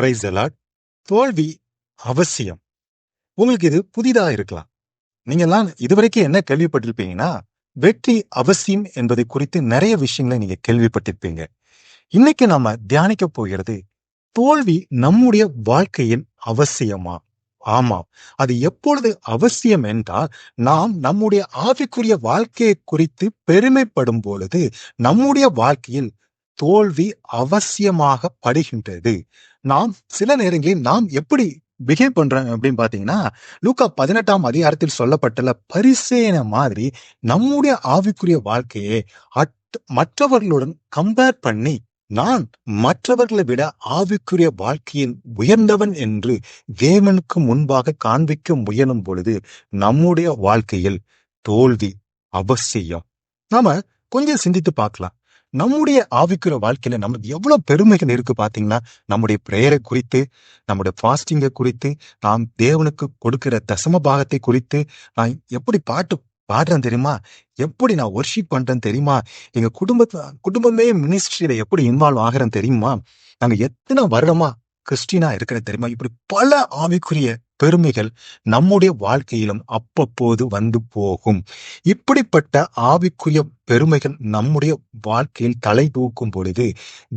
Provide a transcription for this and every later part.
Praise the Lord. தோல்வி அவசியம். உங்களுக்கு இது புதிதா இருக்கலாம். நீங்கெல்லாம் இதுவரைக்கும் என்ன கேள்விப்பட்டிருப்பீங்கன்னா, வெற்றி அவசியம் என்பதை குறித்து நிறைய விஷயங்களை நீங்க கேள்விப்பட்டிருப்பீங்க. இன்னைக்கு நாம தியானிக்க போகிறது, தோல்வி நம்முடைய வாழ்க்கையில் அவசியமா? ஆமாம். அது எப்பொழுது அவசியம் என்றால், நாம் நம்முடைய ஆவிக்குரிய வாழ்க்கையை குறித்து பெருமைப்படும் பொழுது நம்முடைய வாழ்க்கையில் தோல்வி அவசியமாக படுகின்றது. நாம் சில நேரங்களில் நாம் எப்படி பிஹேவ் பண்றோம் அப்படின்னு பாத்தீங்கன்னா, லூக்கா 18ஆம் அதிகாரத்தில் சொல்லப்பட்டுள்ள பரிசேயன மாதிரி நம்முடைய ஆவிக்குரிய வாழ்க்கையை மற்றவர்களுடன் கம்பேர் பண்ணி, நான் மற்றவர்களை விட ஆவிக்குரிய வாழ்க்கையில் உயர்ந்தவன் என்று தேவனுக்கு முன்பாக காண்பிக்க முயலும் பொழுது நம்முடைய வாழ்க்கையில் தோல்வி அவசியம். நாம கொஞ்சம் சிந்தித்து பார்க்கலாம். நம்முடைய ஆவிக்குரிய வாழ்க்கையில நமக்கு எவ்வளவு பெருமைகள் இருக்கு பாத்தீங்கன்னா, நம்முடைய பிரேயரை குறித்து, நம்முடைய ஃபாஸ்டிங்கை குறித்து, நாம் தேவனுக்கு கொடுக்கிற தசம பாகத்தை குறித்து, நான் எப்படி பாட்டு பாடுறேன் தெரியுமா, எப்படி நான் ஒர்ஷிப் பண்றேன் தெரியுமா, எங்க குடும்பமே மினிஸ்ட்ரியில எப்படி இன்வால்வ் ஆகிறேன் தெரியுமா, நாங்க எத்தனை வருடமா கிறிஸ்டினா இருக்கிறது தெரியுமா. இப்படி பல ஆவிக்குரிய பெருமைகள் நம்முடைய வாழ்க்கையிலும் அப்பப்போது வந்து போகும். இப்படிப்பட்ட ஆவிக்குரிய பெருமைகள் நம்முடைய வாழ்க்கையில் தலை தூக்கும் பொழுது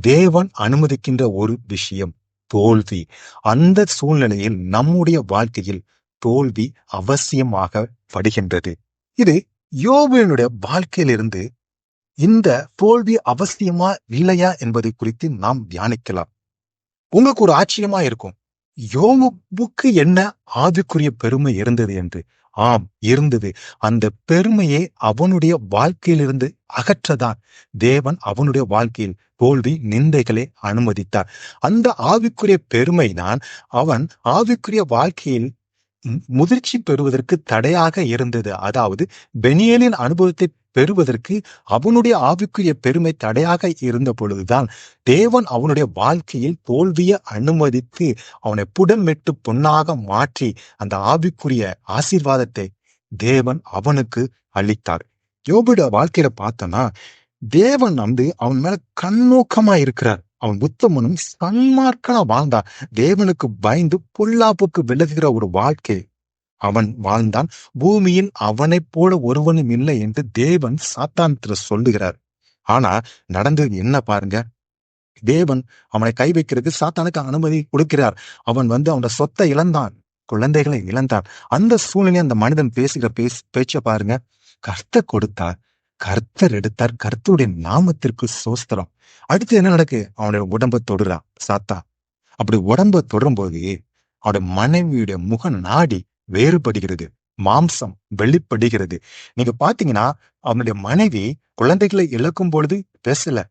தேவன் அனுமதிக்கின்ற ஒரு விஷயம் தோல்வி. அந்த சூழ்நிலையில் நம்முடைய வாழ்க்கையில் தோல்வி அவசியமாக படுகின்றது. இது யோபுவினுடைய வாழ்க்கையிலிருந்து இந்த தோல்வி அவசியமா இல்லையா என்பதை குறித்து நாம் தியானிக்கலாம். உங்களுக்கு ஒரு ஆச்சரியமா இருக்கும், யோபுக்கு என்ன ஆவிக்குரிய பெருமை இருந்தது என்று. ஆம், இருந்தது. அந்த பெருமையை அவனுடைய வாழ்க்கையிலிருந்து அகற்றதான் தேவன் அவனுடைய வாழ்க்கையில் தோல்வி நிந்தைகளை அனுமதித்தார். அந்த ஆவிக்குரிய பெருமை தான் அவன் ஆவிக்குரிய வாழ்க்கையில் முதிர்ச்சி பெறுவதற்கு தடையாக இருந்தது. அதாவது பெனியேலின் அனுபவத்தை பெறுவதற்கு அவனுடைய ஆவிக்குரிய பெருமை தடையாக இருந்த பொழுதுதான் தேவன் அவனுடைய வாழ்க்கையில் தோல்வியை அனுமதித்து அவனை புடமிட்டு பொன்னாக மாற்றி அந்த ஆவிக்குரிய ஆசீர்வாதத்தை தேவன் அவனுக்கு அளித்தார். யோபுடைய வாழ்க்கையில பார்த்தோன்னா, தேவன் அவன் மேல கண்ணோக்கமா இருக்கிறார். அவன் உத்தமனும் சன்மார்க்கனா வாழ்ந்தான். தேவனுக்கு பயந்து பொல்லாப்புக்கு விலகுகிற ஒரு வாழ்க்கை அவன் வாழ்ந்தான். பூமியில் அவனைப் போல ஒருவனும் இல்லை என்று தேவன் சாத்தான்கிட்ட சொல்லுகிறார். ஆனா நடந்தது என்ன பாருங்க. தேவன் அவனை கை வைக்கிறதுக்கு சாத்தானுக்கு அனுமதி கொடுக்கிறார். அவன் அவனோட சொத்தை இழந்தான், குழந்தைகளை இழந்தான். அந்த சூழ்நிலை அந்த மனிதன் பேசுகிற பேச்ச பாருங்க. கர்த்தர் கொடுத்தார், கர்த்தர் எடுத்தார், கர்த்தருடைய நாமத்திற்கு சோஸ்திரம். அடுத்து என்ன நடக்கு, அவனுடைய உடம்பை தொடுறான் சாத்தா. அப்படி உடம்பை தொடும்போது அவனுடைய மனைவியுடைய முக நாடி வேறுபடுகிறது, மாம்சம் வெளிப்படுகிறது. நீங்க பாத்தீங்கன்னா, அவனுடைய மனைவி குழந்தைகளை இழக்கும் பொழுது பேசல,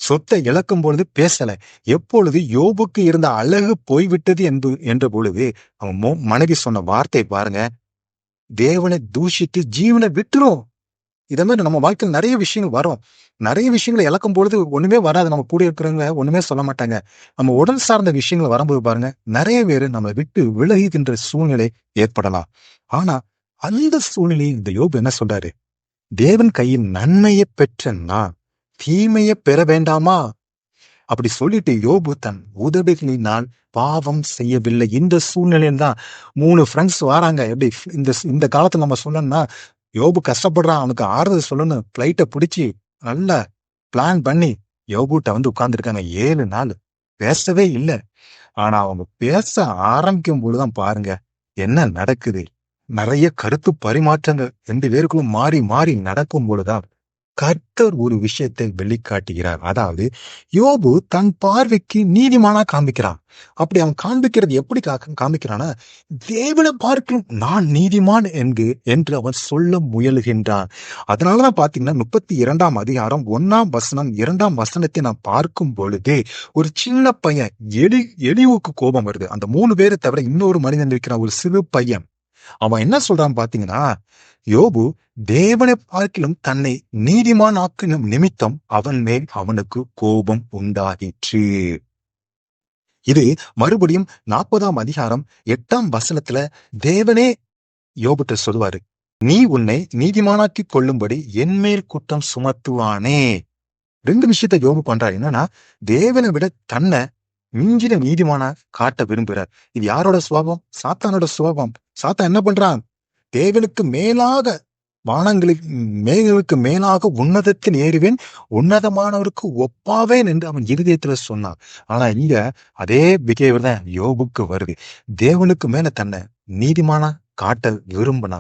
சொத்தை இழக்கும் பொழுது பேசல. எப்பொழுது யோபுக்கு இருந்த அழகு போய்விட்டது என்ற பொழுது அவன் மனைவி சொன்ன வார்த்தை பாருங்க, தேவனை தூஷித்து ஜீவனை விட்டுரும். இதே மாதிரி நம்ம வாழ்க்கையில் நிறைய விஷயங்கள் வரும். நிறைய விஷயங்களை இழக்கும் பொழுது ஒண்ணுமே வராது. நம்ம கூட இருக்கிறவங்க ஒண்ணுமே சொல்ல மாட்டாங்க. நம்ம உடல் சார்ந்த விஷயங்கள் வரும்போது பாருங்க, நிறைய பேர் நம்மளை விட்டு விலகுகின்ற சூழ்நிலை ஏற்படலாம். ஆனா அந்த சூழ்நிலையை இந்த யோபு என்ன சொல்றாரு, தேவன் கையில் நன்மையை பெற்ற நான் தீமையை பெற வேண்டாமா? அப்படி சொல்லிட்டு யோபு தன் உதடுகளினால் பாவம் செய்யவில்லை. இந்த சூழ்நிலையில் தான் 3 ஃப்ரெண்ட்ஸ் வராங்க. எப்படி இந்த காலத்துல நம்ம சொல்லணும்னா, யோபு கஷ்டப்படுறான், அவனுக்கு ஆறுதல் சொல்லணும், பிளைட்டை பிடிச்சி நல்லா பிளான் பண்ணி யோபுட்ட உட்கார்ந்துருக்காங்க. 7 நாள் பேசவே இல்லை. ஆனா அவங்க பேச ஆரம்பிக்கும் பொழுதுதான் பாருங்க என்ன நடக்குது. நிறைய கருத்து பரிமாற்றங்கள் 2 பேருக்குள்ளும் மாறி மாறி நடக்கும் பொழுதுதான் கர்த்தர் ஒரு விஷயத்தை வெளிக்காட்டுகிறார். அதாவது யோபு தன் பார்வைக்கு நீதிமானா காண்பிக்கிறான். அப்படி அவன் காண்பிக்கிறது எப்படி காண்பிக்கிறான்னா, தேவனை பார்க்கும் நான் நீதிமான் என்று அவன் சொல்ல முயலுகின்றான். அதனாலதான் பாத்தீங்கன்னா 32ஆம் அதிகாரம் 1ஆம் வசனம் 2ஆம் வசனத்தை நான் பார்க்கும் பொழுது ஒரு சின்ன பையன் எலிவுக்கு கோபம் வருது. அந்த 3 பேரை தவிர இன்னொரு மனிதன் இருக்கிறான், ஒரு சிறு பையன். அவன் என்ன சொல்றான் பாத்தீங்கன்னா, யோபு தேவனை பார்க்கிலும் தன்னை நீதிமான் ஆக்கினும் நிமித்தம் அவன் மேல் அவனுக்கு கோபம் உண்டாயிற்று. இது மறுபடியும் 40ஆம் அதிகாரம் 8ஆம் வசனத்துல தேவனே யோபுட்ட சொல்லுவாரு, நீ உன்னை நீதிமானாக்கி கொள்ளும்படி என் மேல் குற்றம் சுமத்துவானே. 2 விஷயத்த யோபு பண்றாரு. என்னன்னா, தேவனை விட தன்னை மிஞ்சின நீதிமானா காட்ட விரும்புகிறார். இது யாரோட சுபாவம்? சாத்தானோட சுபாவம். சாத்தான் என்ன பண்றான்? தேவனுக்கு மேலாக, வானங்களுக்கு மேகங்களுக்கு மேலாக உன்னதத்தில் ஏறுவேன், உன்னதமானவருக்கு ஒப்பாவேன் என்று அவன் இருதயத்துல சொன்னான். ஆனா இங்க அதே பிஹேவியர் தான் யோபுக்கு வருது. தேவனுக்கு மேல தன்னை நீதிமானா காட்ட விரும்பினா.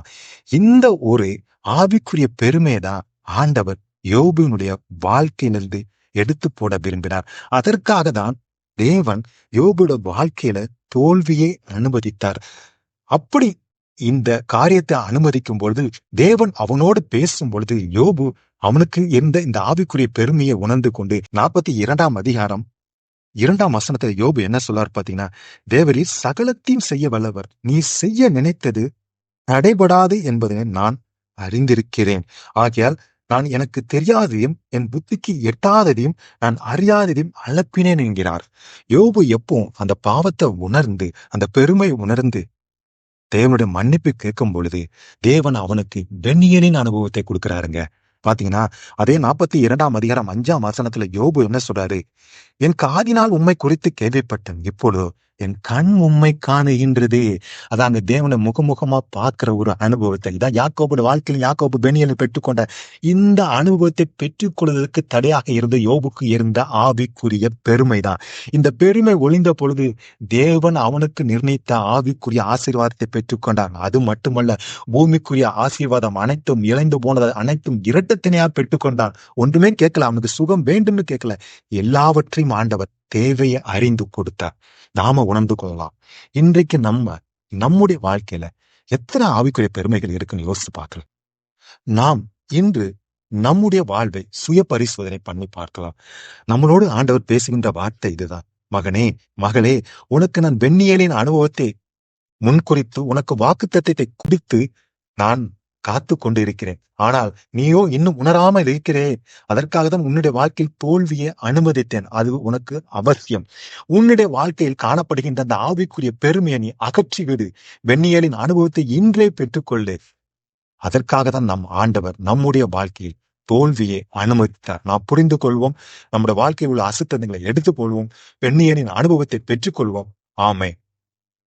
இந்த ஒரு ஆவிக்குரிய பெருமையை தான் ஆண்டவர் யோபுவினுடைய வாழ்க்கையிலிருந்து எடுத்து போட விரும்பினார். அதற்காக தான் தேவன் யோபுட வாழ்க்கையில தோல்வியை அனுமதித்தார். அப்படி இந்த காரியத்தை அனுமதிக்கும் பொழுது, தேவன் அவனோடு பேசும் பொழுது, யோபு அவனுக்கு இருந்த இந்த ஆவிக்குரிய பெருமையை உணர்ந்து கொண்டு 42ஆம் அதிகாரம் 2ஆம் வசனத்துல யோபு என்ன சொல்லார் பாத்தீங்கன்னா, தேவரீர் சகலத்தையும் செய்ய வல்லவர், நீ செய்ய நினைத்தது தடைபடாது என்பதை நான் அறிந்திருக்கிறேன். ஆகையால் நான் எனக்கு தெரியாததையும் என் புத்திக்கு எட்டாததையும் நான் அறியாததையும் அலப்பினேன் என்கிறார். யோபு எப்போ அந்த பாவத்தை உணர்ந்து, அந்த பெருமை உணர்ந்து தேவனுடைய மன்னிப்பு கேட்கும் பொழுது, தேவன் அவனுக்கு பென்னியலின் அனுபவத்தை கொடுக்கிறாருங்க. பாத்தீங்கன்னா, அதே 42ஆம் அதிகாரம் 5ஆம் வசனத்துல யோபு என்ன சொல்றாரு? என் காதினால் உம்மை குறித்து கேள்விப்பட்டேன், இப்பொழுதோ என் கண் உம்மை காணுகின்றது. அதாங்க தேவனை முகமுகமா பார்க்கிற ஒரு அனுபவத்தை. இதான் யாக்கோபோட வாழ்க்கையில் யாக்கோபு பெனியலை பெற்றுக்கொண்ட இந்த அனுபவத்தை பெற்றுக்கொள்வதற்கு தடையாக இருந்த யோபுக்கு இருந்த ஆவிக்குரிய பெருமைதான். இந்த பெருமை ஒளிந்த பொழுது தேவன் அவனுக்கு நிர்ணயித்த ஆவிக்குரிய ஆசீர்வாதத்தை பெற்றுக்கொண்டான். அது மட்டுமல்ல, பூமிக்குரிய ஆசீர்வாதம் அனைத்தும் இழந்து போனது அனைத்தும் இரட்டத்தினையா பெற்றுக்கொண்டான். ஒன்றுமே கேட்கல, அவனுக்கு சுகம் வேண்டும்னு கேட்கல, எல்லாவற்றையும் ஆண்டவர் தேவையை அறிந்து கொடுத்தார். நாம உணர்ந்து கொள்ளலாம். இன்றைக்கு நம்முடைய வாழ்க்கையில எத்தனை ஆவிக்குரிய பெருமைகள் இருக்குன்னு யோசித்து பார்க்கலாம். நாம் இன்று நம்முடைய வாழ்வை சுய பரிசோதனை பண்ணி பார்க்கலாம். நம்மளோடு ஆண்டவர் பேசுகின்ற வார்த்தை இதுதான். மகனே, மகளே, உனக்கு நான் பென்னியேலின் அனுபவத்தை முன்குறித்து உனக்கு வாக்குத்தத்தத்தை குறித்து நான் காத்து கொண்டு இருக்கிறேன். ஆனால் நீயோ இன்னும் உணராமல் இருக்கிறே. அதற்காக தான் உன்னுடைய வாழ்க்கையில் தோல்வியை அனுமதித்தேன். அது உனக்கு அவசியம். உன்னுடைய வாழ்க்கையில் காணப்படுகின்ற அந்த ஆவிக்குரிய பெருமையை நீ அகற்றிவிடு. பென்னியேலின் அனுபவத்தை இன்றே பெற்றுக்கொள்ளு. அதற்காக தான் நம் ஆண்டவர் நம்முடைய வாழ்க்கையில் தோல்வியை அனுமதித்தார். நாம் புரிந்து கொள்வோம். நம்முடைய வாழ்க்கையில் உள்ள அசுத்தங்களை எடுத்துக் கொள்வோம். பென்னியேலின் அனுபவத்தை பெற்றுக்கொள்வோம். ஆமென்.